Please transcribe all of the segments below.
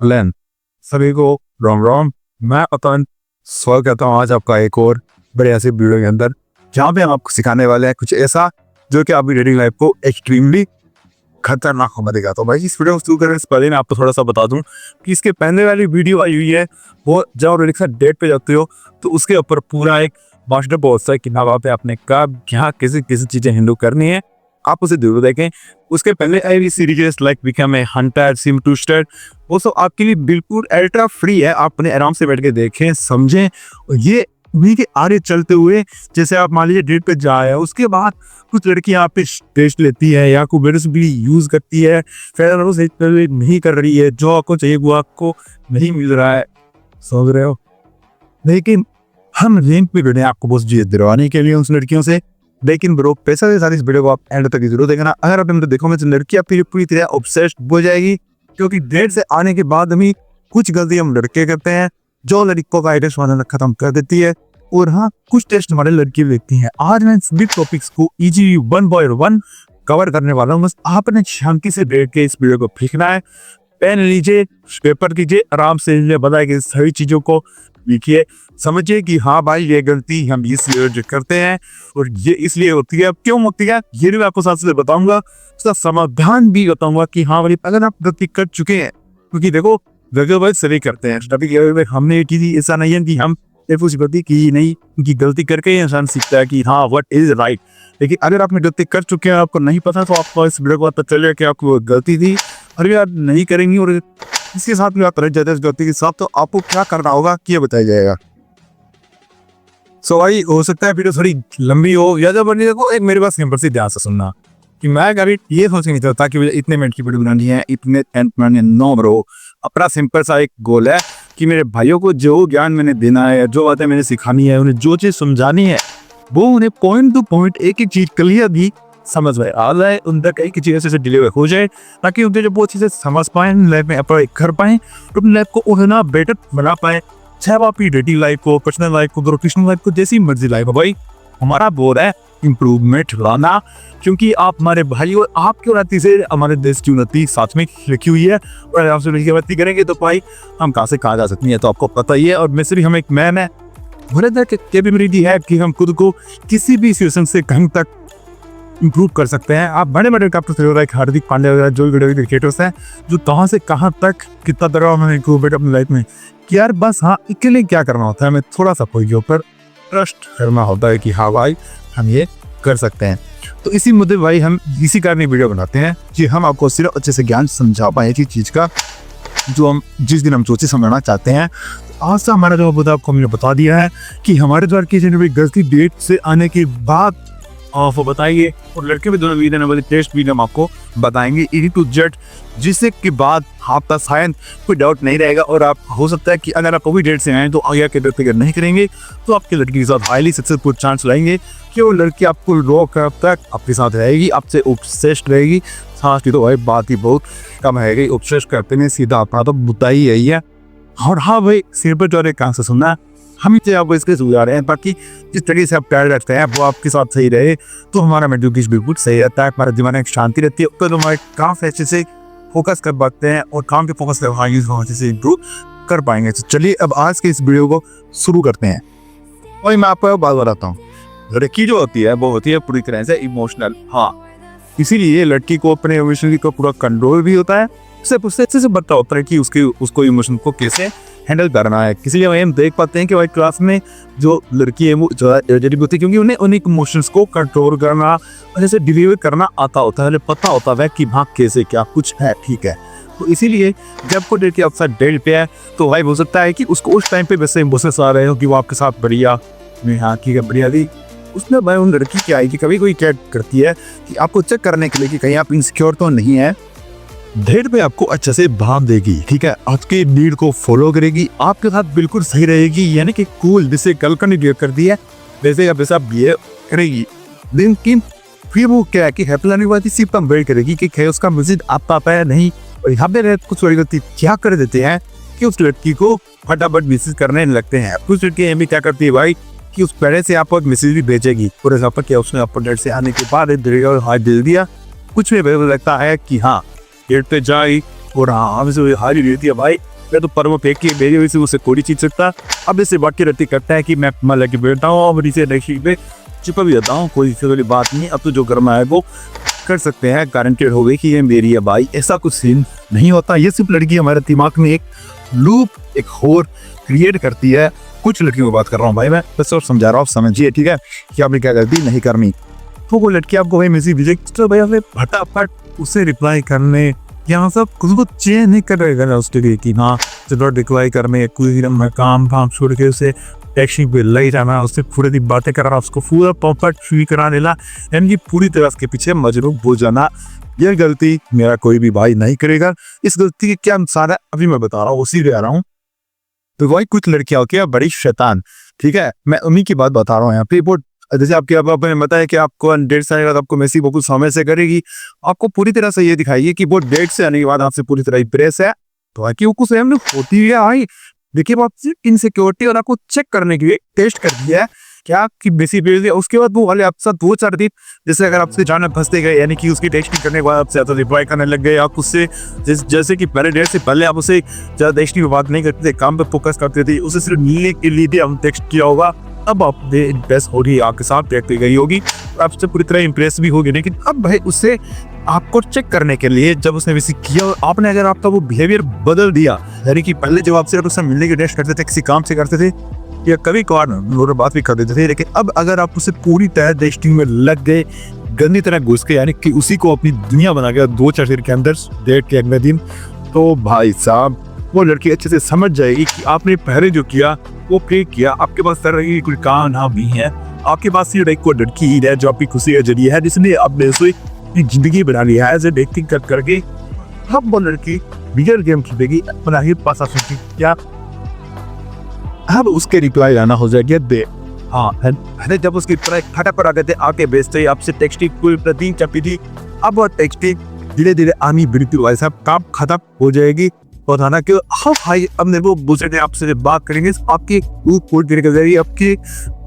लेन सभी को राम राम। मैं पतन स्वागत करता हूँ आज आपका एक और बड़े ऐसे वीडियो के अंदर, जहाँ पे हम आपको सिखाने वाले हैं कुछ ऐसा जो कि आपकी डेटिंग लाइफ को एक्सट्रीमली खतरनाक हो देगा। तो भाई इस वीडियो को शुरू करने से पहले मैं आपको थोड़ा सा बता दूं कि इसके पहले वाली वीडियो आई हुई है, वो जब आप लड़की डेट पे जाते हो तो उसके ऊपर पूरा एक मास्टर बहुत सा कि वहाँ पे आपने कब क्या कैसे कैसे चीजें हैंडल करनी है, आप उसे जरूर देखें। उसके पहले आई हुई series like become a hunter, sim to start, वो सब आपके लिए बिल्कुल अल्ट्रा फ्री है। आप अपने आराम से बैठ के देखें, समझें। ये उन्हीं के आगे चलते हुए जैसे आप मान लीजिए डेट पे जाए, उसके बाद कुछ लड़कियां आप पे टेस्ट लेती है या कोई वेरिस भी यूज करती है, फिर नहीं कर रही है, जो आपको चाहिए वो आपको नहीं मिल रहा है, समझ रहे हो। लेकिन हम रेंट पे बैठे हैं आपको बहुत चीजें दिलवाने के लिए उस लड़कियों से। लेकिन ब्रो पैसा से सारी इस वीडियो को आप एंड तक जरूर देखना। अगर आपने देखोगे तो लड़की आपकी पूरी तरह ऑब्सेस्ड हो जाएगी, क्योंकि डेट से आने के बाद हम कुछ गलती हम लड़के करते हैं जो लड़कों का आइडिया बनाना खत्म कर देती है, और हाँ कुछ टेस्ट हमारे लड़की देखती हैं। आज मैं सभी टॉपिक्स को इजी 1 by 1 कवर करने वाला हूँ। बस आपने शांति से बैठ के इस वीडियो को लिखना है, पेन लीजिए, पेपर कीजिए, आराम से बताए कि सभी चीजों को लिखिए, समझिए कि हाँ भाई ये गलती हम इसलिए करते हैं और ये इसलिए होती है, क्यों होती है ये भी मैं आपको साथ से बताऊंगा, उसका समाधान भी बताऊंगा कि हाँ भाई अगर आप गलती कर चुके हैं, क्योंकि देखो गलती सभी करते हैं, हमने ये की ऐसा नहीं है कि हम कुछ गलती की नहीं, कि गलती करके इंसान सीखता है कि हाँ व्हाट इज राइट। लेकिन अगर आपने गलती कर चुके हैं, आपको नहीं पता, तो आपको इस वीडियो को पता चलेगा कि आपको गलती थी और भी आप नहीं करेंगी और इसके साथ में आप रह जाते हैं गलती के साथ, तो आपको क्या करना होगा ये बताया जाएगा। सो भाई हो सकता है वीडियो थोड़ी लंबी हो या जब बनी, देखो एक मेरे पास सिंपल सी ध्यान से सुनना कि मैं कभी ये सोच नहीं चाहता कि मुझे इतने मिनट की वीडियो बनानी है, इतने नो ब्रो। अपना सिंपल सा एक गोल है कि मेरे भाइयों को जो ज्ञान मैंने देना है, जो बातें मैंने सिखानी है, उन्हें जो चीज समझानी है, वो उन्हें पॉइंट टू पॉइंट एक एक चीज क्लियर भी समझ में आ जाए, उन तक एक चीज से डिलीवर हो जाए, ताकि उनके जो वो चीजें समझ पाए, लाइफ में अप्लाई कर पाए और अपनी लाइफ को उन्हें बेटर बना पाए। चाहे आपकी डेटिंग लाइफ को, पर्सनल लाइफ को, प्रोफेशनल लाइफ को, जैसी मर्जी लाइफ हो भाई, हमारा बोल है इम्प्रूवमेंट लाना, क्योंकि आप हमारे भाई और आपकी उन्नति से हमारे देश की उन्नति साथ में लिखी हुई है। और आपसे मिलकर उन्नति करेंगे तो भाई हम कहाँ से कहाँ जा सकते हैं, तो आपको पता ही है। और वैसे भी हम एक मैन है, कैपेबिलिटी है कि हम खुद को किसी भी सिचुएशन से कहीं तक इम्प्रूव कर सकते हैं। आप बड़े बड़े हार्दिक पांड्या वगैरह जो वीडियो क्रिकेटर्स हैं, जो कहाँ से कहाँ तक कितना तरह उन्होंने इम्प्रूवमेंट अपनी लाइफ में किया। यार बस हाँ इसके लिए क्या करना होता है, हमें थोड़ा सा कोई के ऊपर ट्रस्ट करना होता है कि हाँ भाई हम ये कर सकते हैं। तो इसी मुद्दे भाई हम इसी कारण वीडियो बनाते हैं कि हम आपको सिर्फ अच्छे से ज्ञान समझा पाए कि चीज़ का जो हम जिस दिन हम सोचे समझना चाहते हैं। तो आज से हमारा जवाब आपको हमने बता दिया है कि हमारे द्वारा की जाने वाली गलती डेट से आने के बाद वो बताइए, और लड़के भी दोनों भी देने वाले टेस्ट भी हम आपको बताएंगे ई टू जेड, जिससे के बाद आपका शायद कोई डाउट नहीं रहेगा। और आप हो सकता है कि अगर आप कोई डेट से आए तो आगे के व्यक्ति अगर नहीं करेंगे तो आपकी लड़की के साथ हाईली सक्सेसफुल चांस लाएंगे कि वो लड़की आपको रोक कर तक आपके साथ रहेगी, आपसे ऑब्सेस्ड रहेगी। साथ ही तो भाई बात ही बहुत कम है, ऑब्सेस्ड करते हैं सीधा अपना तो बुता ही यही है। और हाँ भाई सिर पर जो कहाँ से सुनना, हम इसे आपको इसके सुझा रहे हैं ताकि जिस तरीके से आप प्यार रखते हैं वो आपके साथ सही रहे, तो हमारा मेंटल पीस बिल्कुल सही रहता है, हमारे दिमाग में शांति रहती है, तो हमारे काम अच्छे से फोकस कर पाते हैं और काम के फोकस अच्छे से इम्प्रूव कर पाएंगे। तो चलिए अब आज के इस वीडियो को शुरू करते हैं। वही मैं आपको बात बताता हूँ, लड़की जो होती है वो होती है पूरी तरह से इमोशनल। हाँ इसीलिए लड़की को अपने इमोशन का पूरा कंट्रोल भी होता है, उससे अच्छे से पता होता है कि उसको इमोशन को कैसे हैंडल करना है। इसीलिए हम देख पाते हैं कि भाई क्लास में जो लड़की है वो ज़्यादा होती है, क्योंकि उन्हें इमोशंस को कंट्रोल करना और जैसे डिलीवर करना आता होता है, पता होता है कि हाँ कैसे क्या कुछ है, ठीक है। तो इसीलिए जब कोई लड़की आपके साथ डेट पे है तो भाई हो सकता है कि उसको उस टाइम पे वैसे इमोशंस आ रहे हो कि वो आपके साथ बढ़िया हाँ ठीक है बढ़िया थी, उसमें भाई उन लड़की क्या है कि कभी कोई क्या करती है कि आपको चेक करने के लिए कि कहीं आप इनसिक्योर तो नहीं है, डेट पे आपको अच्छे से भाव देगी, ठीक है, आपके नीड को फॉलो करेगी, आपके साथ बिल्कुल सही रहेगी, यानी कि कूल जैसे कल का बिहेव करती है वैसे आप वैसा बिहेव करेगी। लेकिन फिर वो क्या है कि हैप्पी वाली सिर्फ हम वेट करेगी कि क्या उसका मैसेज आता है नहीं। और यहाँ पे कुछ बड़ी गलती क्या कर देते हैं कि उस लड़की को फटाफट मैसेज करने लगते हैं। कुछ लड़की भी क्या करती है भाई कि उस पहले से आपको एक मैसेज भी भेजेगी, फॉर एग्जाम्पल क्या उसने आपको डेट से आने के बाद हाथ दे दिया, कुछ भी लगता है कि हाँ डेट पे जाए और हाँ हमें हारी रहती है भाई, मैं तो पर्व फेंक के मेरी वजह से उसे कोई चीज सकता। अब इससे बाकी रहती करता है कि मैं माला के बैठता हूँ और इसे नक्शी पे चिपक भी जाता हूँ, कोई वाली बात नहीं। अब तो जो करना है वो कर सकते हैं, गारंटेड हो गई कि ये मेरी है भाई। ऐसा कुछ सीन नहीं होता, ये सिर्फ लड़की हमारे दिमाग में एक लूप, एक होर क्रिएट करती है। कुछ लड़कियों की बात कर रहा हूँ भाई मैं, बस और समझा रहा हूँ, समझिए ठीक है कि आपने क्या गलती नहीं करनी। तो वो लड़की आपको भाई मैसेज रिजेक्ट, तो भाई आपने फटाफट उसे रिप्लाई करने यहाँ सब खुद को चेंज नहीं कर रहेगा उसके लिए कि हाँ चलो रिप्लाई करने, कोई काम छोड़ के उसे टेक्स्टिंग पे ले जाना, उससे पूरी दिन बातें कराना, उसको पूरा परफेक्ट फील करा देना, यानी पूरी तरह उसके पीछे मजरूब हो जाना। यह गलती मेरा कोई भी भाई नहीं करेगा। इस गलती के क्या नुकसान है अभी मैं बता रहा हूँ, उसी ले आ रहा हूँ। तो भाई कुछ लड़कियां होती है बड़ी शैतान, ठीक है, मैं उन्हीं की बात बता रहा हूँ यहाँ पे। वो जैसे आपके आपने बताया कि आपको डेट से आने के बाद आपको मैसेज बहुत समय से करेगी, आपको पूरी तरह से ये दिखाइए कि वो डेट से आने के बाद आपसे पूरी तरह इंप्रेस है, तो है कि वो कुछ होती है आई। देखिए वो आपसे इनसिक्योरिटी और आपको चेक करने के लिए टेस्ट कर दिया है क्या आपकी बेसिक भेज दिया। उसके बाद वो वाले आपके साथ 2-4 दिन, जैसे अगर आपसे जाना फंसते गए, यानी कि उसकी टेक्स्टिंग करने के बाद आपसे ज़्यादा रिप्लाई करने लग गए, आप उससे जैसे कि पहले डेट से पहले आप उसे ज़्यादा टेक्स्टिंग में बात नहीं करते थे, काम पे फोकस करते थे, उसे सिर्फ मिलने के लिए भी हम टेक्स्ट किया होगा। अब आप इम्प्रेस हो रही है, आपके साथ देखते गई होगी, आपसे पूरी तरह इम्प्रेस भी होगी। लेकिन अब भाई उससे आपको चेक करने के लिए जब उसने वैसे किया, आपने अगर आपका वो बिहेवियर बदल दिया, यानी कि पहले जब आपसे उससे मिलने की टेस्ट करते थे, किसी काम से करते थे या कभी कभार बात भी कर देते थे, लेकिन अब अगर आप उसे पूरी तरह टेस्टिंग में लग गए, गंदी तरह घुस के, यानी कि उसी को अपनी दुनिया बना गया 2-4 दिन के अंदर, डेट के अगले दिन, तो भाई साहब वो लड़की अच्छे से समझ जाएगी कि आपने पहले जो किया वो पे किया। आपके पास तरह की कोई काम ना भी है, आपके पास सिर्फ एक लड़की ही है जो आपकी खुशी का जरिए है, जिसने अपने उसे जिंदगी बना लिया है ऐसे डेटिंग करके। अब वो लड़की वीडियो गेम खेलेगी, अपना ही पास क्या अब उसके रिप्लाई आना हो जाएगी दे। हाँ है जब उसकी रिप्लाई फटाफट आ गए थे, आके भेजते आपसे टेक्स्टिंग पूरी प्रतीक चपी थी, अब वो टेक्स्टिंग धीरे धीरे आनी बिल्कुल वैसा काम खत्म हो जाएगी। और है ना कि हाँ भाई अब वो दूसरे आपसे बात करेंगे, आपकी पूरी के जरिए आपकी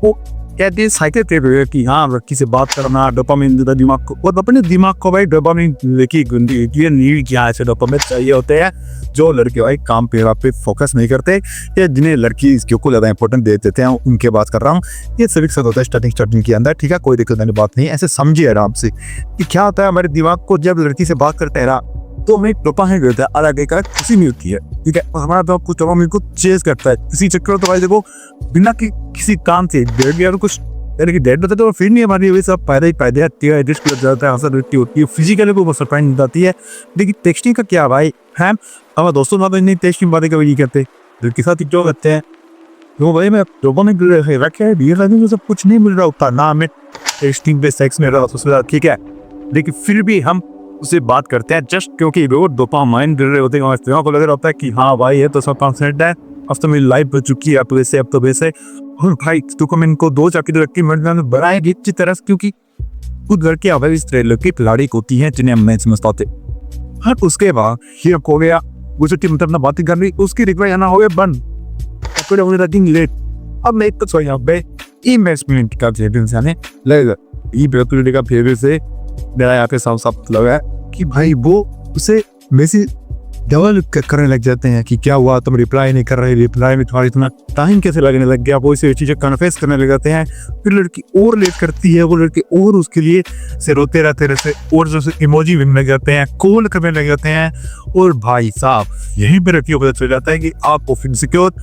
वो कहते हैं साइकिल ट्रिप है कि हाँ लड़की से बात करना, डोपामिन देता दिमाग को, और अपने दिमाग को भाई डोपामिन देखिए नीड क्या है, डोपामिन चाहिए होते हैं जो लड़के भाई काम पे फोकस नहीं करते, या जिन्हें लड़की को ज़्यादा इंपॉर्टेंट दे देते हैं, उनके बात कर रहा हूँ। ये सभी के साथ होता है स्टार्टिंग के अंदर, ठीक है, कोई दिक्कत वाली बात नहीं, ऐसे समझिए आराम से कि क्या होता है हमारे दिमाग को जब लड़की से बात करते हैं तो हमें डोपामिन देता है, अलग एक खुशी मिलती है, ठीक है, और हमारा कुछ डोपामिन को चेज करता है। इसी चक्कर तो भाई देखो बिना किसी काम से डेट कुछ यानी कि डेट होता है तो फिर नहीं हमारी वजह से पैदा आती है, एडिट कर जाता है, असर होती है, फिजिकली को सरप्राइज जाती है। लेकिन टेक्स्टिंग का क्या भाई है, हमारे दोस्तों ना नहीं टेक्स्टिंग बातें कभी नहीं करते, लड़के साथ इंजॉय करते हैं, तो भाई मैं डोपामिन रखे है, सब कुछ नहीं मिल रहा होता ना हमें टेक्स्टिंग पे, सेक्स में रहा, ठीक है, लेकिन फिर भी हम उसे बात करते हैं जस्ट क्योंकि वो डोपामाइन दे रहे होते हैं, को लग रहा होता है कि हाँ भाई ये तो सब कॉन्सेंट है, अब तो मेरी लाइफ बच चुकी है, अब तो वैसे और भाई डोपामाइन को 2-4 लड़की में बनाएगी अच्छी तरह, क्योंकि खुद लड़की भाई इस तरह लड़की खिलाड़ी होती हैं जिन्हें हम नहीं समझ पाते। हाँ उसके बाद ये हो गया गुजरती मतलब ना बातें कर रही, उसकी रिप्लाई आना हो गया बंद, लेट। अब मैं तो यहाँ पे इन्वेस्टमेंट का फेवरेट लगेगा, ये बिल्कुल का फेवरेट से मेरा यहाँ पे साफ लगा है कि भाई वो उसे मैसेज डबल करने लग जाते हैं कि क्या हुआ तुम रिप्लाई नहीं कर रहे, रिप्लाई में तुम्हारा इतना टाइम कैसे लगने लग गया, वो इसे चीज़ें कन्फेस करने लग जाते हैं। फिर लड़की और लेट करती है, वो लड़के और उसके लिए से रोते रहते और जो इमोजी बनने लग जाते हैं, कॉल करने लग जाते हैं, और भाई साहब यहीं पर लड़कियों को पता चल जाता है कि आपको इनसिक्योर,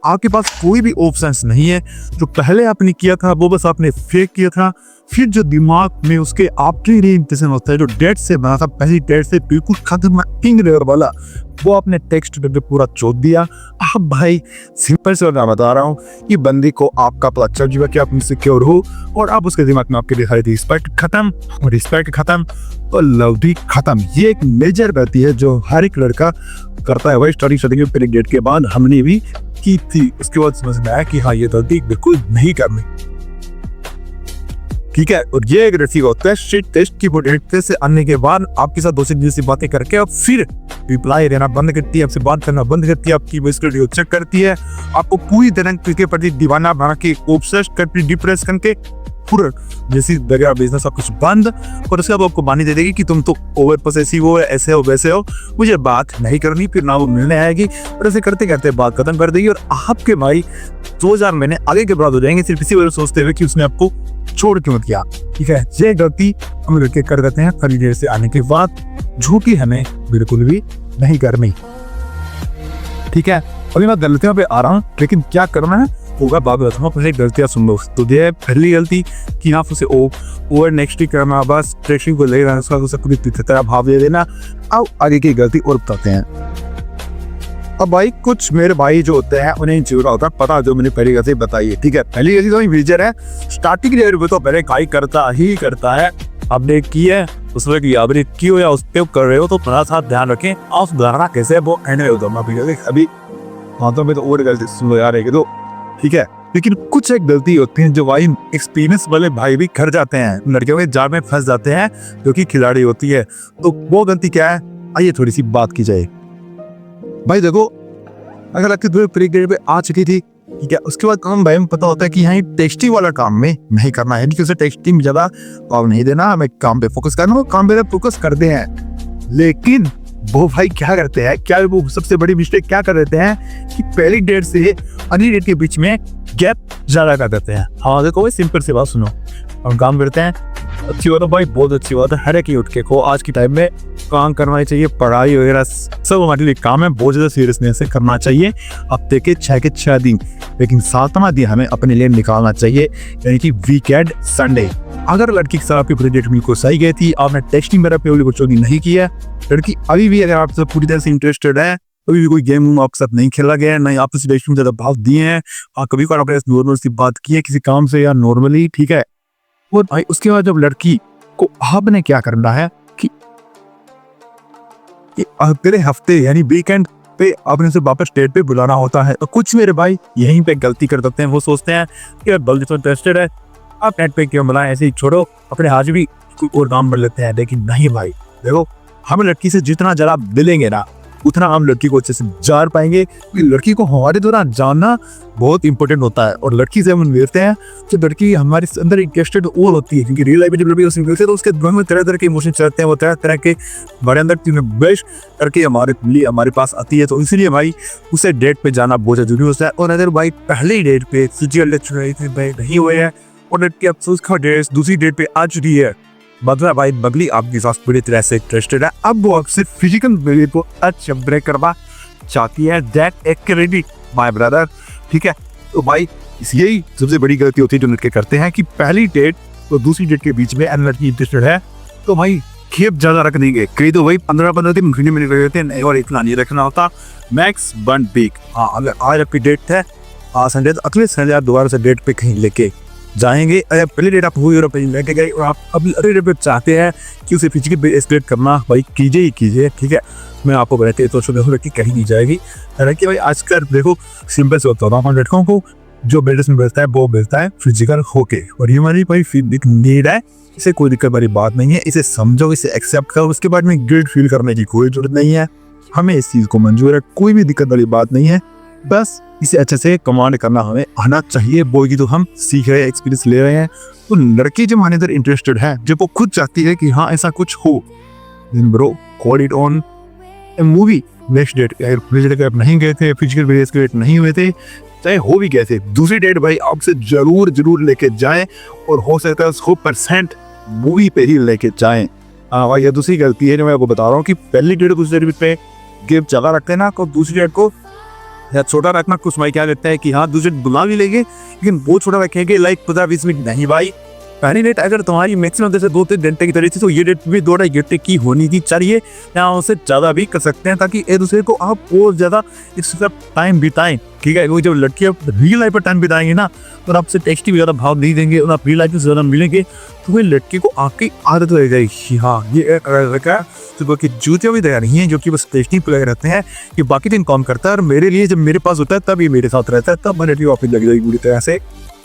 आपके पास कोई भी ऑप्शंस नहीं है, जो पहले आपने किया था वो बस आपने फेक किया था। फिर जो दिमाग में उसके आपके लिए इंतजार होता है, जो डेट से बना था, पहली डेट से बिल्कुल खत्म वाला, वो आपने टेक्स्ट पे पूरा चोट दिया। अब भाई सिंपल से मैं बता रहा हूँ कि बंदी को आपका पता चल जाएगा कि आप इनसिक्योर हो, और अब उसके दिमाग में आपके लिए रिस्पेक्ट खत्म, और रिस्पेक्ट खत्म और लव भी खत्म। ये एक मेजर गलती है जो हर एक लड़का करता है। भाई स्टार्टिंग में पहले डेट के बाद हमने भी की थी, उसके बाद समझ में आया कि हाँ ये गलती बिल्कुल नहीं करनी, ठीक है। और ये एक रफी होता है शिट टेस्ट की, वो डेट से आने के बाद आपके साथ 2 दिन से बातें करके अब फिर रिप्लाई देना बंद करती है, आपसे बात करना बंद करती है, आपकी वॉइस को चेक करती है, आपको पूरी तरह के प्रति दीवाना बना के ऑब्सेस्ड करती, डिप्रेस करके पूरा जैसी दरिया बिजनेस सब कुछ बंद, और उसके बाद आपको बानी दे देगी कि तुम तो ओवर पॉसेसिव हो, ऐसे हो वैसे हो, मुझे बात नहीं करनी, फिर ना वो मिलने आएगी, और ऐसे करते करते बात खत्म कर देगी। और आपके भाई 2000 महीने आगे के बाद हो जाएंगे सिर्फ इसी वजह से सोचते हुए कि उसने आपको छोड़ क्यों दिया। ठीक है, ये गलती हम लड़के कर देते हैं थोड़ी देर से आने के बाद, झूठी हमें बिल्कुल भी नहीं करनी। ठीक है, अभी मैं गलतियों पे आ रहा हूँ, लेकिन क्या करना है होगा बाद में बताऊंगा। पहले गलतियां सुन लो। तो ये पहली गलती कि आप उसे ओवर नेक्स्ट करना, बस ट्रेशिंग को ले रहा है, उसका उसे पूरी तरह भाव दे देना। अब आगे की गलती और बताते हैं। अब भाई कुछ मेरे भाई जो होते हैं उन्हें चूरा होता है पता, जो मैंने पहली गलती बताई है। ठीक है, पहली गलती तो विजर है, स्टार्टिंग लेवल पे तो पहले काई करता ही करता है। आपने की है उसमें कि आपने की हो या उस पे कर रहे हो तो थोड़ा सा ध्यान रखें, आप सुधारना कैसे है वो एंड में होता है। अभी हाथों में तो और गलती सुन लो यार, तो ठीक है, लेकिन कुछ एक गलती होती है जो भाई एक्सपीरियंस वाले भाई भी कर जाते हैं, लड़कियों के जाल में फंस जाते हैं जो कि खिलाड़ी होती है। तो वो गलती क्या है, आइए थोड़ी सी बात की जाए। भाई देखो, अगर लगती तुम्हें प्री ग्रेड पे आ चुकी थी, ठीक है, उसके बाद काम भाई में पता होता है कि यहाँ टेस्टी वाला काम में नहीं करना है, उसे टेस्टी में ज्यादा काम नहीं देना, हमें काम पे फोकस करना। वो काम पे फोकस करते हैं, लेकिन वो भाई क्या करते हैं, क्या वो सबसे बड़ी मिस्टेक क्या कर देते हैं कि पहली डेट से अगली डेट के बीच में गैप ज्यादा कर देते हैं। हाँ देखो भाई, सिंपल सी बात सुनो, हम काम करते हैं, अच्छी बात है भाई, बहुत अच्छी बात है। हर एक उठ के को आज की टाइम में काम करना ही चाहिए, पढ़ाई वगैरह सब हमारे लिए काम है, बहुत ज्यादा सीरियसनेस से करना चाहिए। हफ्ते के 6 दिन, लेकिन 7वां दिन हमें अपने लिए निकालना चाहिए, यानी कि वीकेंड संडे। अगर लड़की के साथ आपकी पूरी डेट बिल्कुल सही गई थी, आपने टेस्टिंग मेरा पे बच्चों की नहीं किया, लड़की अभी भी अगर आपसे पूरी तरह से इंटरेस्टेड है, अभी भी कोई गेम आपके साथ नहीं खेला गया है, नहीं आप उस टेस्टिंग में ज्यादा भाव दिए हैं, और कभी कभार आपने नॉर्मल सी बात की है किसी काम से या नॉर्मली, ठीक है, और भाई उसके बाद जब लड़की को आपने क्या करना है कि अगले हफ्ते यानी वीकेंड पे आपने उसे वापस डेट पे बुलाना होता है। तो कुछ मेरे भाई यहीं पे गलती कर सकते हैं, वो सोचते हैं कि बल्कि तो इंटरेस्टेड है, आप नेट पे क्यों बुलाएं, ऐसे ही छोड़ो, अपने आज भी कोई और काम कर लेते हैं। लेकिन नहीं भाई, देखो हम लड़की से जितना ज्यादा मिलेंगे ना, उतना हम लड़की को अच्छे से जान पाएंगे। लड़की को हमारे दौरान जानना बहुत इंपॉर्टेंट होता है, और लड़की से हम मिलते हैं तो लड़की हमारे अंदर इंटरेस्टेड और होती है, क्योंकि रियल लाइफ में जब लड़की उससे मिलते हैं तो उसके दिमाग में तरह तरह के इमोशन चलते हैं, वो तरह तरह के हमारे अंदर बेस्ट करके हमारे पास आती है। तो इसलिए भाई उसे डेट पे जाना बहुत जरूरी होता है। और अगर भाई पहली डेट पे नहीं हुए हैं और लड़की अफसोस का डेट दूसरी डेट पे आ चुकी है, मतलब भाई बगली आपकी साथ पूरी तरह से इंटरेस्टेड है, अब वो आपसे फिजिकल बेली को अच्छा ब्रेक करवा चाहती है। दैट एक्रेडी माय ब्रदर, ठीक है। तो भाई यही सबसे बड़ी गलती होती है जो लड़के करते हैं कि पहली डेट और दूसरी डेट के बीच में लड़की इंटरेस्टेड है तो भाई खेप ज्यादा रख देंगे, कई तो भाई 15 दिन महीने रख देते हैं, और इतना नहीं रखना होता, मैक्स 1 वीक। हाँ, अगर आज आपकी डेट है संडे, तो अगले संडे आप दोबारा से डेट पे कहीं लेके जाएंगे। अगर पहली डेट आप हुई और लेके गए और आप अब अगले डेट पे चाहते हैं कि उसे फिजिकल पे एस्केलेट करना, भाई कीजिए ही कीजिए, ठीक है। मैं आपको बताते तो लड़की कहीं नहीं जाएगी। हालांकि भाई आजकल देखो सिंपल से होता है, लड़कों को जो बेल्ट में मिलता है वो मिलता है फिजिकल होके, और ये हमारी भाई नीड है, इसे कोई दिक्कत वाली बात नहीं है, इसे समझो, इसे एक्सेप्ट करो, उसके बाद में गिल्ट फील करने की कोई जरूरत नहीं है, हमें इस चीज को मंजूर है, कोई भी दिक्कत वाली बात नहीं है, बस इसे अच्छे से कमांड करना हमें आना चाहिए। वो की तो हम सीख रहे हैं, एक्सपीरियंस ले रहे हैं। तो लड़की जब हमारे अंदर इंटरेस्टेड है, जब वो खुद चाहती है कि हाँ ऐसा कुछ हो, bro call it on a movie next date. अगर आप नहीं गए थे, फिजिकल डेट नहीं हुए थे, चाहे हो भी गए थे, दूसरी डेट भाई आपसे जरूर लेके जाएं, और हो सकता है 100% मूवी पे ही लेके जाएं। भाई ये दूसरी गलती है जो मैं आपको बता रहा हूँ कि पहली डेट दूसरी डेट पे गिफ्ट ज्यादा रखते हैं ना, तो दूसरी डेट को या छोटा रखना। कुछ भाई क्या कहते हैं कि हाँ दूसरे बुला भी लेंगे, लेकिन वो छोटा रखेंगे लाइक 15-20 मिनट नहीं भाई। पहली डेट अगर तुम्हारी मैक्सिमम जैसे 2-3 घंटे की तरह थी, तो ये डेट भी 2-2.5 घंटे की होनी थी चाहिए, या उससे ज़्यादा भी कर सकते हैं, ताकि एक दूसरे को आप और ज़्यादा इसके साथ टाइम बिताएं, ठीक है। क्योंकि जब लड़कियाँ रियल लाइफ पर टाइम बिताएंगे ना, तो आपसे टेक्स्ट भी ज़्यादा भाव नहीं देंगे, और आप रियल लाइफ में ज़्यादा मिलेंगे, तो वही लड़की को आपकी आदत लग जाएगी। हाँ, ये सुबह की जूतियाँ भी तैयार नहीं है, जो कि बस टेस्टिंग पे लगे रहते हैं कि बाकी दिन काम करता है, और मेरे लिए जब मेरे पास होता है तब ये मेरे साथ रहता है, तब मैंने वापस लग जाएगी पूरी तरह से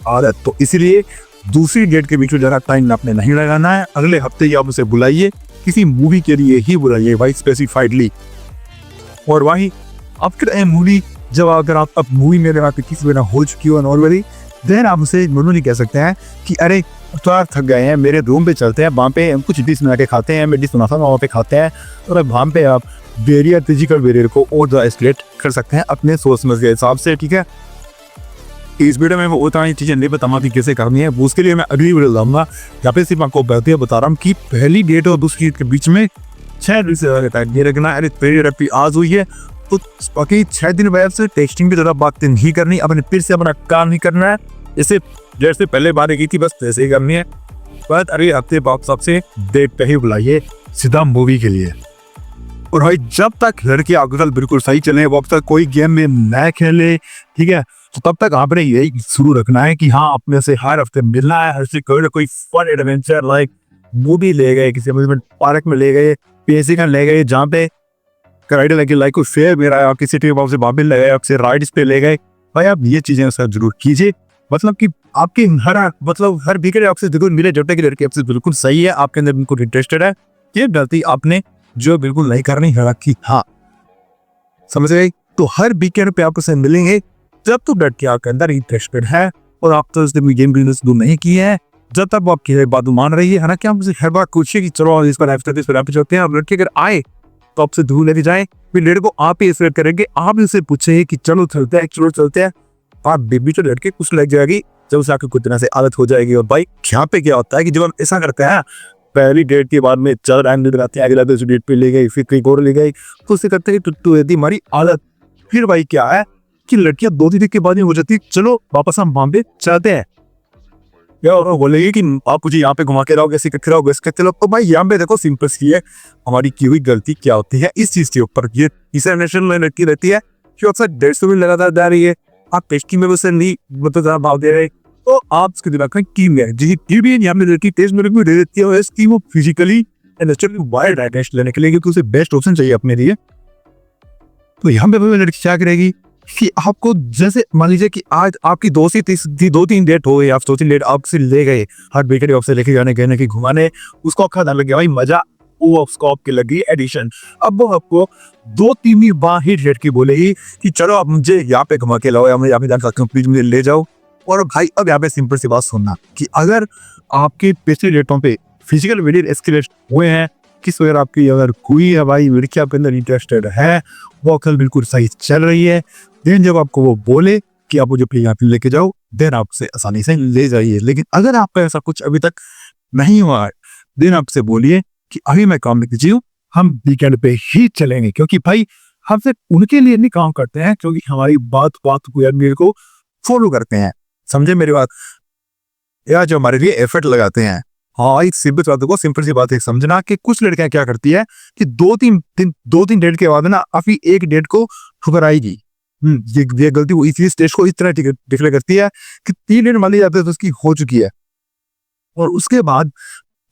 आदत। तो इसीलिए दूसरी डेट के बीच में ज़्यादा टाइम आपने नहीं लगाना है, अगले हफ्ते ही आप उसे बुलाइए, किसी मूवी के लिए ही बुलाइए भाई स्पेसिफाइडली। और वहीं आफ्टर मूवी जब अगर आप मूवी मेरे वहाँ पे किसी वजह हो चुकी हो नॉर्मली, देन आप उसे नॉर्मली कह सकते हैं कि अरे तो यार थक गए हैं, मेरे रूम पे चलते हैं, वहाँ पे हम कुछ डिश बना के खाते हैं, मैं डिश बनाता हूँ वहाँ पे खाते हैं, और वहाँ पे आप बैरियर, फिजिकल बैरियर को और ज़्यादा एस्केलेट कर सकते हैं अपने सोच समझ के हिसाब से, ठीक है। इस वीडियो में मैं वो सारी चीज़ें नहीं बताऊंगा कि कैसे करनी है, उसके लिए मैं अगली वीडियो लाऊंगा। यहाँ पे सिर्फ आपको बता रहा हूँ कि पहली डेट और दूसरी डेट के बीच में 6 दिन से ज़्यादा टाइम नहीं रखना है। पहली डेट आज हुई है तो बाकी 6 दिन बाद से टेस्टिंग की ज़्यादा बात नहीं करनी, अपने फिर से अपना काम नहीं करना है, जैसे डेट से पहले बात की थी बस वैसे ही करनी है। बस अगले हफ्ते बॉक्स ऑफिस से डेट पे ही बुलाइए सीधा मूवी के लिए। और भाई जब तक लड़की आपके बिल्कुल सही चले, वक्त तक कोई गेम में न खेले, ठीक है, तो तब तक आपने यही शुरू रखना है कि हाँ अपने से हर हफ्ते मिलना है, हर से कोई ना कोई फन एडवेंचर लाइक मूवी ले गए, किसी अम्यूजमेंट पार्क में ले गए, पीएससी का ले गए जहाँ पे राइड लगे, लाइक कोई फेयर मेरा है, किसी टीम से बाबिल ले गए, आपसे राइड्स पे ले गए। भाई आप ये चीजें सर जरूर कीजिए, मतलब कि आपकी हर वीकेंड आपसे जरूर मिले जब तक कि लड़की आपसे बिल्कुल सही है, आपके अंदर बिल्कुल इंटरेस्टेड है। ये गलती आपने जो बिल्कुल नहीं करनी है कि हाँ समझ गए। तो हर वीकेंड पे आपसे मिलेंगे जब तक लड़की आपके अंदर इंटरेस्टेड है और आप तो उसने गेम बिजनेस दूर नहीं किए हैं, जब तक वो आपकी बात मान रही है ना, कि आप मुझे हर बार पूछिए कि चलो इसका लाइफ स्टाइल इस पर चलते हैं। अब लड़की अगर आए तो आपसे दूर लेके जाए, फिर लड़के को आप ही एक्सप्लेन करेंगे, आप उससे पूछे कि चलो चलते हैं, आप बेबी तो लड़के कुछ लग जाएगी जब उसे आपकी कुछ तरह से आदत हो जाएगी। और भाई यहाँ पे क्या होता है कि जब हम ऐसा करते हैं पहली डेट के बाद में चल टाइम लगाते हैं, अगला डेट पे ले गई, फिर कहीं और ले गई, तो उससे करते हैं टुट्टू यदि हमारी आदत। फिर भाई क्या है कि लड़कियां 2 दिन के बाद ही हो जाती, चलो वापस हम बॉम्बे चलते हैं, या बोलेगी कि आप मुझे यहाँ पे घुमा के रहोगे, ऐसे करके रहोगे, इसके चलो। तो भाई यहाँ पे देखो सिंपल सी है हमारी की हुई गलती क्या होती है इस चीज के ऊपर। ये इसे नेशनल लड़की रहती है कि अक्सर 150 मिनट लगातार जा रही है, आप टेस्टिंग में उसे नहीं मतलब ज्यादा भाव दे रहे, तो आप उसके दिमाग में कीम है जी की भी यहाँ पे लड़की टेस्ट में दे देती है इसकी वो फिजिकली एंड वाइल्ड है टेस्ट लेने के लिए, क्योंकि उसे बेस्ट ऑप्शन चाहिए अपने लिए। तो यहाँ पे लड़की क्या करेगी कि आपको जैसे मान लीजिए कि आज आपकी 2-3 डेट हो गई, आप 2-3 डेट आपसे ले गए, हर वीकेंड आपसे लेके जाने कहने की घुमाने, उसको अच्छा लग गया भाई मजा, वो उसको आपके लगी एडिशन। अब वो आपको 2-3 बार ही डेट की बोलेगी कि चलो आप मुझे यहाँ पे घुमा के लाओ, या मैं यहाँ पे जाना चाहती हूँ, प्लीज मुझे ले जाओ। और भाई अब यहाँ पे सिंपल सी बात सुनना कि अगर आपके पिछले डेटों पे फिजिकल वेरियर एस्केलेट हुए हैं, किस वजह आपकी अगर हुई है भाई लड़की आपके अंदर इंटरेस्टेड है, वो अक्ल बिल्कुल सही चल रही है, देन जब आपको वो बोले कि आप मुझे प्लीज यहाँ पे लेके जाओ, देन आपसे आसानी से ले जाइए। लेकिन अगर आपका ऐसा कुछ अभी तक नहीं हुआ है, देन आपसे बोलिए कि अभी मैं काम लिख हूँ, हम वीकेंड पे ही चलेंगे, क्योंकि भाई हम सिर्फ उनके लिए नहीं काम करते हैं क्योंकि हमारी बात को फॉलो करते हैं, समझे मेरी बात, या जो हमारे लिए एफर्ट लगाते हैं। हाँ इस सिंपल सी बात है समझना कि कुछ लड़कियां क्या करती है कि 2-3 डेट के बाद ना अभी एक डेट को ठुकराएगी। ये गलती वो इसी स्टेज को इस तरह डिक्लेयर करती है कि 3 डेट मान ली जाती है तो उसकी हो चुकी है, और उसके बाद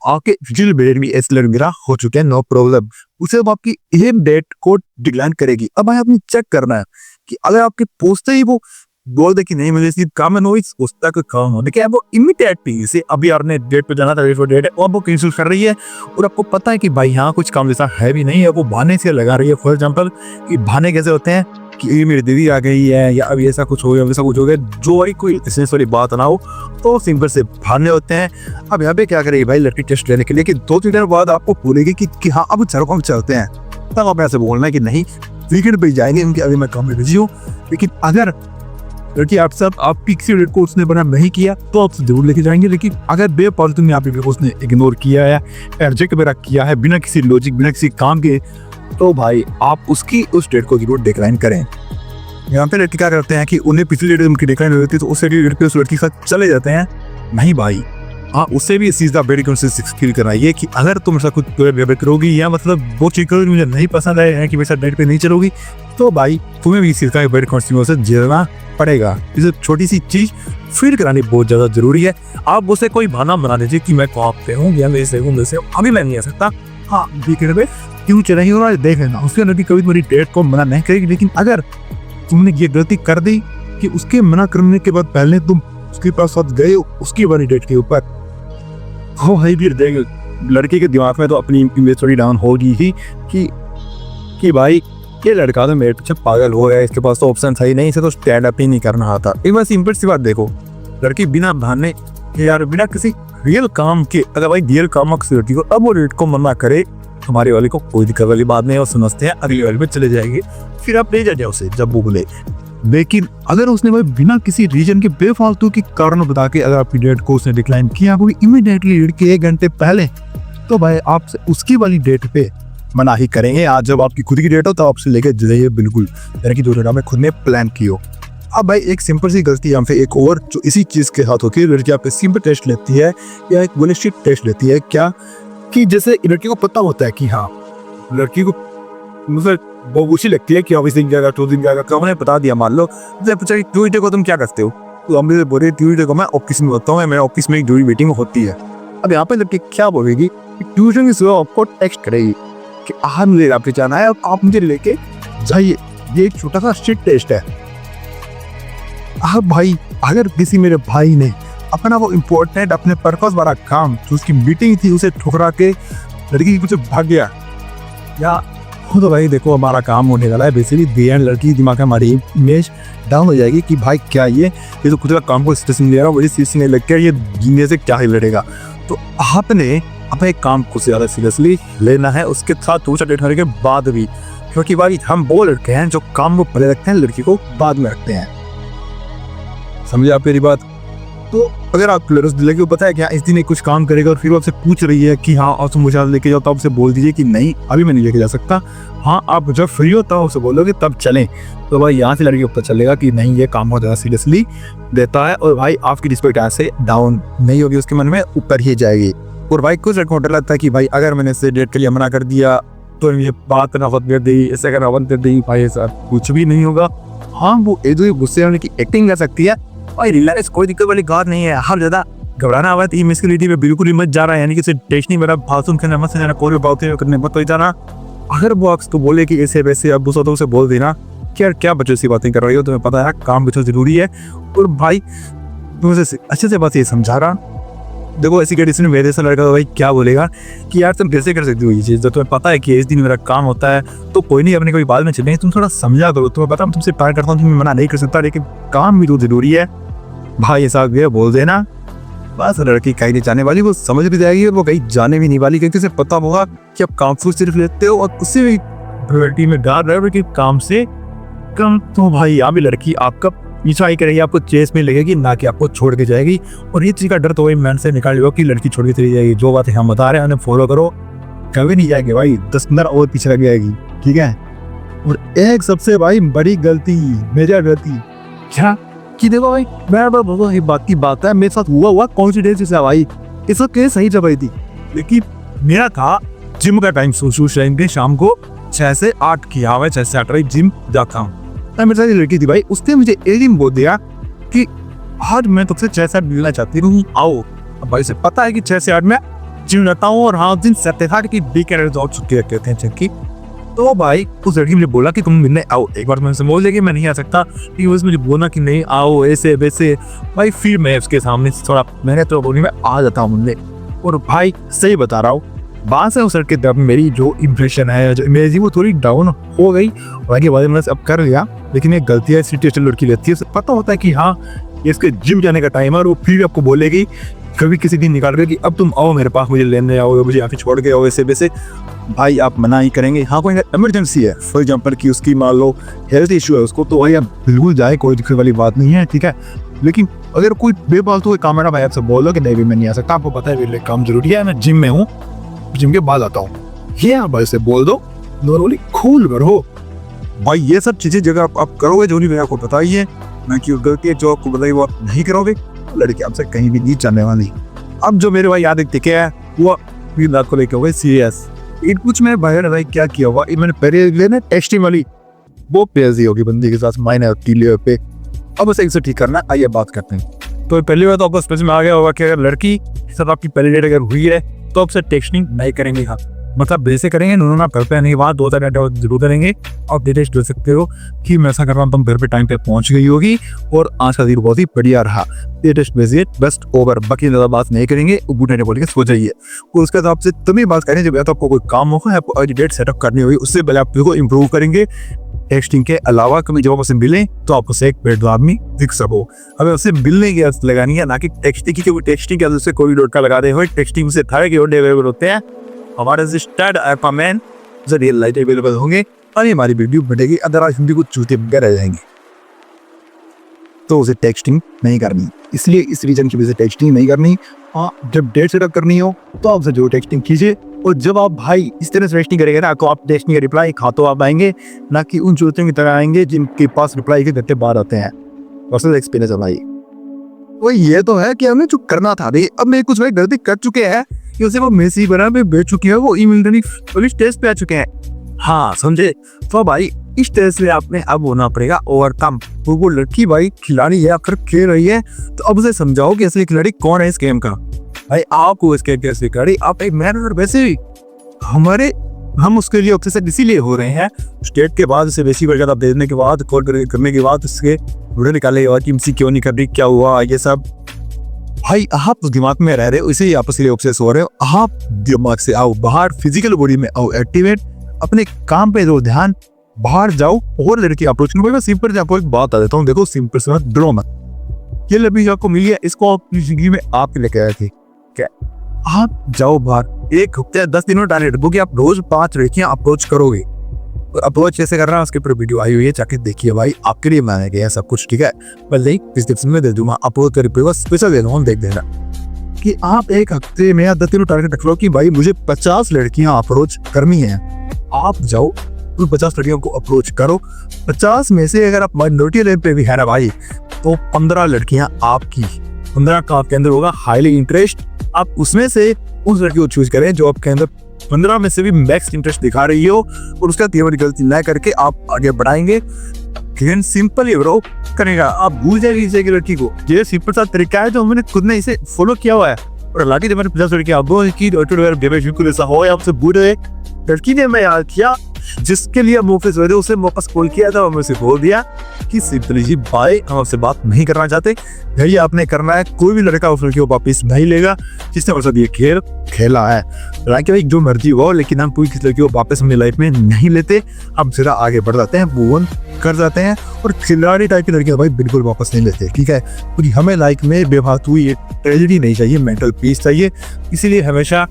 आपके फिजिकल बेरियर भी ऐसे मेरा हो चुके हैं, नो प्रॉब्लम, उसे अब आपकी एक डेट को डिक्लाइन करेगी। अब भाई आपने चेक करना है कि अगर आपके पोस्टर ही वो बोल दे कि नहीं मुझे सिर्फ काम है, नॉइस उस तक काम होने के वो इमीडिएटली से अभी आपने डेट पे जाना था, डेट है और वो कैंसिल कर रही है, और आपको पता है कि भाई यहाँ कुछ काम जैसा है भी नहीं है, वो बहाने से लगा रही है। फॉर एग्जांपल कि बहाने कैसे होते हैं कि ये मेरी दीदी आ गई है, या अभी ऐसा कुछ हो गया वैसा कुछ हो गया, जो भाई कोई एसेंस वाली बात ना हो, तो सिंपल से बहाने होते हैं। अब यहाँ पे क्या करेगी भाई लड़की टेस्ट लेने के लिए कि 2-3 दिन बाद आपको बोलेगी कि हाँ अब चलो हम चलते हैं, तब आप ऐसे बोलना है कि नहीं वीकेंड पे जाएंगे क्योंकि अभी मैं काम में बिजी हूँ। लेकिन अगर लड़की आप किसी डेट को उसने बना नहीं किया तो आप जरूर लेके जाएंगे। लेकिन अगर बेफालतू में आप उसने इग्नोर किया है, एडजस्ट वगैरह किया है बिना किसी लॉजिक बिना किसी काम के, तो भाई आप उसकी उस डेट को जरूर डिक्लाइन करें। यहाँ पे लड़के क्या करते हैं कि उन्हें पिछली डेट उनकी डिक्लाइन हो जाती है तो उस डेट पे उस लड़की के साथ चले जाते हैं। नहीं भाई आप उससे भी इस चीज़ का वेरी कॉन्शियस फील कराइए कि अगर तुम ऐसा कुछ करोगी या मतलब वो चीज़ करोगी मुझे नहीं पसंद है कि मेरे साथ डेट पे नहीं चलोगी, तो भाई तुम्हें भी इस चीज़ का वेरी कॉन्शियस झेलना पड़ेगा। इसे छोटी सी चीज़ फील करानी बहुत ज़्यादा जरूरी है। आप उसे कोई बहाना बना दीजिए कि मैं कहाँ पे हूँ या मैं इसे हूँ वैसे हूँ, अभी मैं नहीं आ सकता, हाँ वीकेंड पे क्यों चलेंगे और देख लेना। उसके लड़की कभी तुम्हारी डेट को मना नहीं करेगी। लेकिन अगर तुमने ये गलती कर दी कि उसके मना करने के बाद पहले तुम उसके पास साथ गए उसकी वाली डेट के ऊपर, हो भाई फिर देख लड़के के दिमाग में तो अपनी इमेज थोड़ी डाउन होगी ही कि भाई ये लड़का तो मेरे पीछे पागल हो गया, इसके पास तो ऑप्शन था ही नहीं, इसे तो स्टैंड अप ही नहीं करना आता। एक बार सिंपल सी बात देखो, लड़की बिना बहाने यार बिना किसी रियल काम के, अगर भाई रियल काम किसी लड़की को अब वो रेट को मना करे, हमारे वाले को कोई दिक्कत वाली बात नहीं है, और समझते हैं अगले वाले में चले जाएंगे, फिर आप ले जाए उसे जब वो बोले। लेकिन अगर उसने भाई बिना किसी रीजन के बेफालतू की कारण बता के अगर आपकी डेट को उसने डिक्लाइन किया कोई इमीडिएटली डेट के 1 घंटे पहले, तो भाई आपसे उसकी वाली डेट पे मना ही करेंगे। आज जब आपकी खुद की डेट हो तो आपसे लेके जाइए बिल्कुल, यानी कि जो डेट आपने खुद ने प्लान की हो। अब भाई एक सिंपल सी गलती यहाँ पे एक और जो इसी चीज़ के साथ होती है, लड़की आप पे सिंपल टेस्ट लेती है या एक बुलिशिट टेस्ट लेती है। क्या कि जैसे लड़की को पता होता है कि हाँ, लड़की को मतलब वो खुशी लगती है कि ऑफिस दिन जाएगा 2 दिन जाएगा, तो हमने बता दिया। मान लो जैसे पूछा कि ट्यूजडे को तुम क्या करते हो, तो हम बोले ट्यूजडे को मैं ऑफिस में होता हूँ, मेरे ऑफिस में एक जरूरी मीटिंग होती है। अब यहाँ पे लड़की क्या बोलेगी, ट्यूजडे की सुबह आपको टेक्स्ट करेगी कि आज मुझे आपसे जाना है, आप मुझे लेके जाइए। ये एक छोटा सा शिट टेस्ट है। अब भाई अगर किसी मेरे भाई ने अपना वो इम्पोर्टेंट अपने पर्पस वाला काम जो उसकी मीटिंग थी उसे ठुकरा के लड़की की पीछे भाग गया, या हो तो भाई देखो हमारा काम होने वाला है बेसिकली दी एंड, लड़की दिमाग में हमारी इमेज डाउन हो जाएगी कि भाई क्या ये तो खुद का काम को स्ट्रेस नहीं ले रहा, मुझे सीरियस नहीं लगता, ये जीने से क्या ही लड़ेगा। तो आपने अपने काम को ज़्यादा सीरियसली लेना है, उसके साथ दूसरा डेट होने के बाद भी, क्योंकि भाई हम वो लड़के हैं जो काम को पहले रखते हैं, लड़की को बाद में रखते हैं। समझे आप मेरी बात? तो अगर आप लड़की को पता है कि इस दिन कुछ काम करेगा और फिर वो आपसे पूछ रही है कि हाँ और तुम मुझे लेके जाओ, तो आप उसे बोल दीजिए कि नहीं अभी मैं नहीं लेके जा सकता, हाँ आप जब फ्री हो तब उसे बोलोगे तब चलें। तो भाई यहाँ से लड़की को पता चलेगा कि नहीं ये काम बहुत ज़्यादा सीरियसली देता है, और भाई आपकी रिस्पेक्ट यहाँ से डाउन नहीं होगी, उसके मन में ऊपर ही जाएगी। और भाई कुछ लड़कों को लगता है कि भाई अगर मैंने इसे डेट के लिए मना कर दिया तो ये बात नफरत कर दी, इसे अगर नफरत कर दी, भाई सर कुछ भी नहीं होगा। हाँ वो एक गुस्से होने की एक्टिंग कर सकती है, भाई रिलैक्स, कोई दिक्कत वाली बात नहीं है। हर ज़्यादा घबराना हुआ है मिसक्रिएटिव में बिल्कुल ही मत जा रहा है, यानी कि इसे टेस्ट नहीं बना, फालतू करना मत जाना, कोई भी बातें करने मत तो जाना। अगर वो आपको तो बोले कि ऐसे वैसे अब गुस्सा तो उसे बोल देना कि यार क्या बच्चों सी बातें कर रही हो, तुम्हें पता है काम बच्चों जरूरी है। और भाई तुमसे अच्छे से बात ये समझा रहा, देखो ऐसी कंडीशन में मेरे से लड़का तो भाई क्या बोलेगा कि यार तुम कैसे कर सकती हो ये चीज़, जब तुम्हें पता है कि इस दिन मेरा काम होता है तो कोई नहीं, अपने कोई बाद में चलेंगे, तुम थोड़ा समझा करो, तुम्हें पता मैं तुमसे प्यार करता हूँ, तुम्हें मना नहीं कर सकता, लेकिन काम भी तो जरूरी है। भाई ऐसा बोल देना, बस लड़की कहीं नहीं जाने वाली, वो समझ भी जाएगी और वो कहीं जाने भी नहीं वाली, क्योंकि उसे पता होगा कि आप काम से सिर्फ लेते हो और उससे भी प्रायोरिटी में डाल रहे हो कि काम से कम। तो भाई यहाँ भी लड़की आपका पीछा ही करेगी, आपको चेस में लगेगी, ना कि आपको छोड़ के जाएगी। और ये चीज़ का डर तो वही मन से निकाल लो कि लड़की छोड़ के चली जाएगी। जो बातें हम बता रहे हैं उन्हें फॉलो करो, कभी नहीं जाएगी भाई, 10 और पीछे लग जाएगी, ठीक है। और एक सबसे भाई बड़ी गलती, मेजर गलती क्या कि देखो भाई मैं ये बात की बात है, मेरे साथ हुआ कॉन्फिडेंस से भाई इस वक्त सही जब थी, लेकिन मेरा था जिम का टाइम शाम को 6 से 8 किया हुआ, 6 से 8 जिम जाता हूँ। मेरे साथ लड़की थी भाई, उसने मुझे एक दिन बोल दिया कि आज मैं तुझसे 6 से 8 मिलना चाहती हूँ, आओ। अब भाई से पता है कि 6 से 8 में जिम रहता हूँ, और हाँ उस दिन सत्य की वीकेंड और छुट्टी रखते थे चक्की। तो भाई उस लड़की मुझे बोला कि तुम मिलने आओ। एक बार मैंने बोल दिया कि मैं नहीं आ सकता, लेकिन उसने मुझे बोला कि नहीं आओ ऐसे वैसे। भाई फिर मैं उसके सामने थोड़ा मैंने तो बोली मैं आ जाता हूँ मिलने। और भाई सही बता रहा हूँ, वहाँ से उस लड़के तब मेरी जो इम्प्रेशन है, जो इमेज है, वो थोड़ी डाउन हो गई। बाकी बाद मैंने अब कर लिया, लेकिन एक गलती है सिचुएशन लड़की लेती है, उसे पता होता है कि हाँ ये इसके जिम जाने का टाइम है, और वो फिर आपको बोलेगी कभी किसी दिन निकाल कर कि अब तुम आओ मेरे पास, मुझे लेने आओ, मुझे यहाँ पे छोड़ के आओ, ऐसे वैसे। भाई आप मना ही करेंगे। हाँ कोई इमरजेंसी है, फॉर एग्जाम्पल कि उसकी मान लो हेल्थ इशू है उसको, तो भाई आप बिल्कुल जाए, कोई दिक्कत वाली बात नहीं है, ठीक है। लेकिन अगर कोई बेफालतू काम है ना भाई, आपसे बोलो कि नहीं भी मैं नहीं आ सकता, आपको पता है मेरे काम जरूरी है, मैं जिम में हूँ, जिम के बाद आता हूँ, ये आप भाई से बोल दो, नॉर्मली खूल करो भाई। ये सब चीजें जगह आप करोगे जो नहीं आपको पता ही है ना, कि गलती है जो आपको बताइए वो आप नहीं करोगे, लड़की आपसे कहीं भी नहीं जाने वाली। अब जो मेरे भाई याद एक टिके है वो रात को लेके हो गए सीरियस, कुछ में भाई क्या किया हुआ, मैंने पहले लेना टेस्टिंग वाली वो पेजी होगी बंदी के साथ माइनर टीलियो पे। अब उसे एक ठीक करना, आइए बात करते हैं। तो पहली बार तो आपको समझ में आ गया होगा कि अगर लड़की के साथ आपकी पहली डेट अगर हुई है तो आपसे टेक्सटिंग नहीं करेंगे। हाँ मतलब वैसे करेंगे, उन्होंने घर पे नहीं, वहाँ 2-3 घंटे जरूर करेंगे। आप डिटेक्ट कर सकते हो कि मैं ऐसा कर रहा हूँ, तुम घर पे टाइम पे पहुंच गई होगी और आज का दिन बहुत ही बढ़िया रहा, ये टेस्ट भेजिए, बेस्ट ओवर। बाकी ज़्यादा बात नहीं करेंगे, गुड नाइट बोल के सो जाइए। और उसके बाद आपसे तभी बात करेंगे जब या तो आपको कोई काम होगा, आपको डेट सेटअप करनी होगी, उससे पहले आप को इम्प्रूव करेंगे टेक्सटिंग के अलावा कभी जब आप उसे मिलें तो आप उसे एक पेड आदमी दिख सको। हमें उसे मिलने की आदत लगानी है, ना कि टेक्सटिंग की, क्योंकि टेक्सटिंग की आदत से कोई लोटा लगा दे हुए टेक्सटिंग से थारे के अवेलेबल होते हैं। हमारे रजिस्टर्ड एपमेन रियल लाइट अवेलेबल होंगे और ये हमारी वीडियो बढ़ेगी। अदरवाइज हिंदी को चूते बगैर रह जाएंगे, तो उसे टेक्सटिंग नहीं करनी। इसलिए इस रीजन की वजह से टेक्सटिंग नहीं करनी। हाँ, जब डेट सेटअप करनी हो तो आप जो टेक्सटिंग कीजिए, और जब आप भाई इस तरह से टेक्सटिंग करेंगे ना, तो आप टेक्सटिंग का रिप्लाई खातो आप आएंगे, ना कि उन चूतियों की तरह आएंगे जिनके पास रिप्लाई के घंटे बाद आते हैं। पर्सनल एक्सपीरियंस है भाई। वो ये तो है कि हमें जो करना था, अब मैं कुछ भाई गलती कर चुके हैं कि उसे वो मेसी बना में बेच चुके हैं, वो ईमेल पुलिस टेस्ट पे आ चुके हैं। हाँ समझे, तो भाई इस तरह से आपने अब होना पड़ेगा ओवरकम। वो लड़की भाई खिलाड़ी है, आखिर खेल रही है, तो अब उसे समझाओ कि असली खिलाड़ी कौन है इस गेम का। भाई आपको इसके कैसे खिलाड़ी, आप एक मैन, और वैसे भी हम उसके लिए ऑब्सेस्ड इसीलिए हो रहे हैं। स्टेट के बाद उसे बेसिक वगैरह भेजने के बाद, कॉल करने के बाद उसके वीडियो निकाले और कि एमसी क्यों नहीं कर रही, क्या हुआ, ये सब। भाई आप उस दिमाग में रह रहे हो, इसे ही आप इसलिए ऑब्सेस हो रहे हो। आप दिमाग से आओ बाहर, फिजिकल बॉडी में आओ एक्टिवेट, अपने काम पे दो ध्यान, बाहर जाओ और लड़की अप्रोच करो। मैं सिंपल से आपको एक बात बता देता हूँ, देखो सिंपल से ड्रो मत। ये लड़की जो आपको मिली है, इसको अपनी जिंदगी में आप लेके आए थे, क्या आप जाओ बाहर, एक हफ्ते 10 दिनों टारगेट रखो कि आप रोज 5 लड़कियां अप्रोच करोगे। अप्रोच कैसे करना है उसके ऊपर वीडियो आई हुई है, जाके देखिए भाई, आपके लिए बनाया गया है सब कुछ, ठीक है। मैं लिंक डिस्क्रिप्शन में दे दूंगा, अप्रोच कर स्पेशल दे दूंगा, देख देना कि आप एक हफ्ते में 10 दिनों टारगेट रख लो कि भाई मुझे 50 लड़कियां अप्रोच करनी है। आप जाओ उन 50 लड़कियों को अप्रोच करो। 50 में से अगर आप माइनॉरिटी लेवल पे भी है ना भाई, तो 15 लड़कियां आपकी, 15 का आपके अंदर होगा हाईली इंटरेस्ट। आप उसमें से उस लड़की को चूज करें जो आपके अंदर 15 में से भी मैक्स इंटरेस्ट दिखा रही हो, और उसका तीव्र गलती न करके आप आगे बढ़ाएंगे। सिंपल ही ब्रो करेगा, आप भूल जाएंगे इसे की लड़की को। ये सिंपल सा तरीका है जो हमने खुद ने इसे फॉलो किया हुआ है। और हालांकि जब मैंने 50 लड़की बिल्कुल ऐसा हो, आपसे बूढ़े लड़की ने मैं याद किया जिसके लिए हम ऑफिस हुए थे, उसे वापस कॉल किया था, हमें उसे बोल दिया कि सिंपली जी भाई हम आपसे बात नहीं करना चाहते, यही आपने करना है। कोई भी लड़का उस लड़की को वापस नहीं लेगा जिसने हमारे साथ ये खेल खेला है। हालांकि भाई जो मर्जी हो, लेकिन हम कोई किसी लड़की को वापस अपनी लाइफ में नहीं लेते। हम सीधा आगे बढ़ जाते हैं, मूव ऑन कर जाते हैं, और खिलाड़ी टाइप की लड़कियां भाई बिल्कुल वापस नहीं लेते, ठीक है। क्योंकि हमें लाइफ में बेफालतू ये ट्रेजेडी नहीं चाहिए, मेंटल पीस चाहिए। इसीलिए हमेशा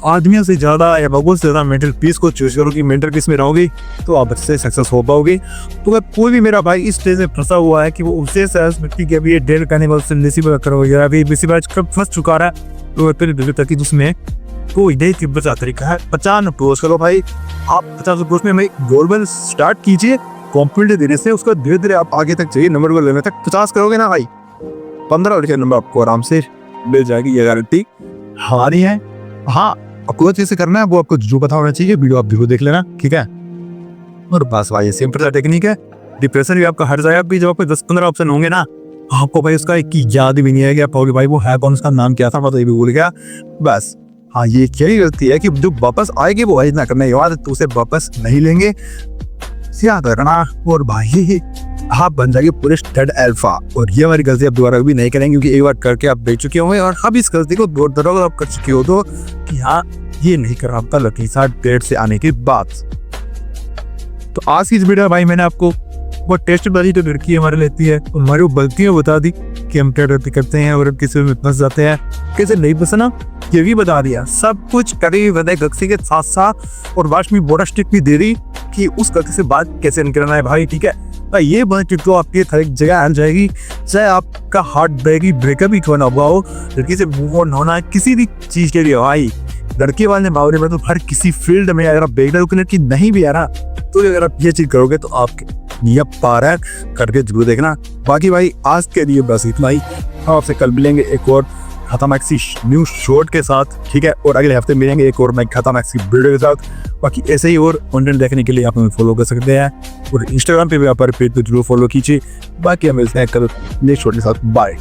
आदमियों से ज्यादा या बबूल से ज्यादा मेंटल पीस को चूज करो कि मेंटल पीस में रहोगे तो आप अच्छे सक्सेस हो पाओगे। तो अगर कोई भी मेरा भाई इस स्टेज में फंसा हुआ है कि वो उसे मिट्टी के अभी डेल कैनिबल से नसीब करो, या अभी कब फंस चुका रहा है, तो फिर तक उसमें तो यही तिब्बत तरीका है। 50 अप्रोच करो भाई, आप 50 अप्रोच में गोल स्टार्ट कीजिए कॉम्पिटेंट देने से, उसको धीरे धीरे आप आगे तक चाहिए नंबर को लेने तक। 50 करोगे ना भाई, 15 लड़के नंबर आपको आराम से मिल जाएगी, ये गारंटी हमारी है। हाँ, आपको चीज़ करना है वो आपको जो पता होना चाहिए, वीडियो आप जरूर देख लेना, ठीक है। और बस भाई सिंपल सा टेक्निक है, डिप्रेशन भी आपका हट जाएगा। भी जब आपको 10-15 ऑप्शन होंगे ना, आपको भाई उसका एक याद भी नहीं है कि आप कहोगे भाई वो है कौन, उसका नाम क्या था, मतलब ये भी भूल गया बस। हाँ, ये क्या गलती है कि जो वापस आएगी वो ना करना, याद तो उसे वापस नहीं लेंगे, याद रखना। और भाई आप बन जाएंगे पूरे स्टड अल्फा, और ये हमारी गलती आप दोबारा भी नहीं करेंगे, क्योंकि एक बार करके आप देख चुके होंगे। और अब इस गलती को दो दरों आप कर चुके हो तो कि हाँ ये नहीं कर रहा था लकी साथ डेट से आने के बाद। तो आज की इस वीडियो भाई मैंने आपको वो टेस्ट वाली जो लड़की हमारे लेती है, हमारी वो गलतियां बता दी कि हम क्या गलती करते हैं और किसी में फंस जाते हैं, कैसे नहीं फंसना ये भी बता दिया। सब कुछ करी बदे गलती के साथ साथ, और वाशमी बोरा स्टिक भी दे रही कि उस गलती से बात कैसे निकलना है भाई, ठीक है। ये बात तो आपकी हर एक जगह आ जाएगी, चाहे आपका हार्ट ब्रेकअप ही क्यों ना हुआ हो, लड़की से मूव ऑन होना किसी भी चीज के लिए भाई, लड़के वाले मामले में तो हर किसी फील्ड में अगर आप बेगलर लड़की नहीं भी आ रहा, तो अगर आप ये चीज करोगे तो आपके नियत पार है, करके जरूर देखना। बाकी भाई आज के लिए बस इतना ही, हम आपसे कल मिलेंगे एक और खतरनाक सी न्यू शॉट के साथ, ठीक है। और अगले हफ्ते मिलेंगे एक और नई खतरनाक सी वीडियो के साथ। बाकी ऐसे ही और कंटेंट देखने के लिए आप हमें फॉलो कर सकते हैं, और इंस्टाग्राम पे भी आप पेज पे जरूर फॉलो कीजिए। बाकी हम मिलते हैं कल नेक्स्ट शॉट के साथ, बाय।